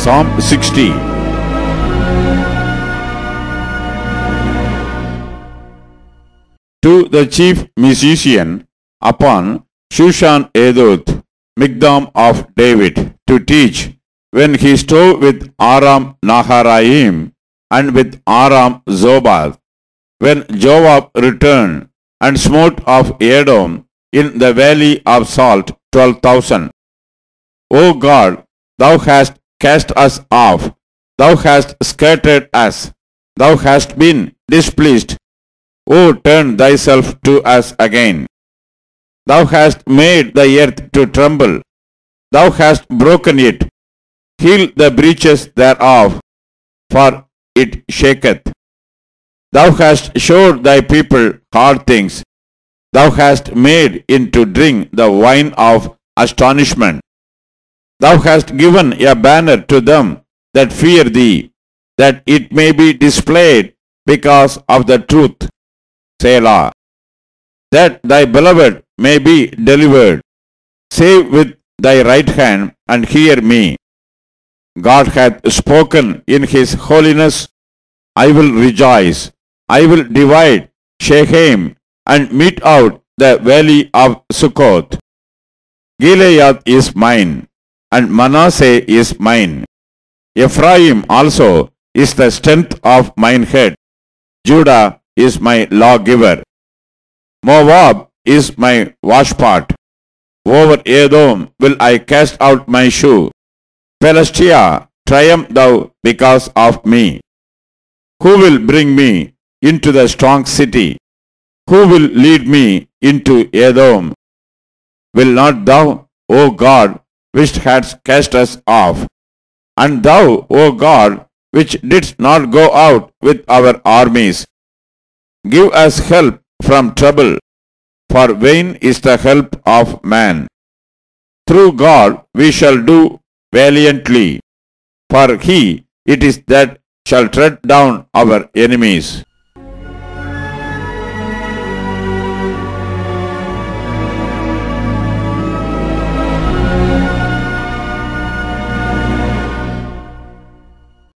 Psalm 60. To the chief musician upon Shushan Edoth, Mikdam of David, to teach, when he strove with Aram Naharaim and with Aram Zobath, when Joab returned and smote of Edom in the valley of salt 12,000. O God, thou hast cast us off, thou hast scattered us, thou hast been displeased. O turn thyself to us again. Thou hast made the earth to tremble, thou hast broken it. Heal the breaches thereof, for it shaketh. Thou hast showed thy people hard things, thou hast made it to drink the wine of astonishment. Thou hast given a banner to them that fear thee, that it may be displayed because of the truth. Selah. That thy beloved may be delivered. Save with thy right hand and hear me. God hath spoken in his holiness. I will rejoice. I will divide Shechem and mete out the valley of Succoth. Gilead is mine, and Manasseh is mine. Ephraim also is the strength of mine head. Judah is my lawgiver. Moab is my washpot. Over Edom will I cast out my shoe. Philistia, triumph thou because of me. Who will bring me into the strong city? Who will lead me into Edom? Will not thou, O God, which hadst cast us off, and thou, O God, which didst not go out with our armies, give us help from trouble, for vain is the help of man. Through God we shall do valiantly, for he it is that shall tread down our enemies.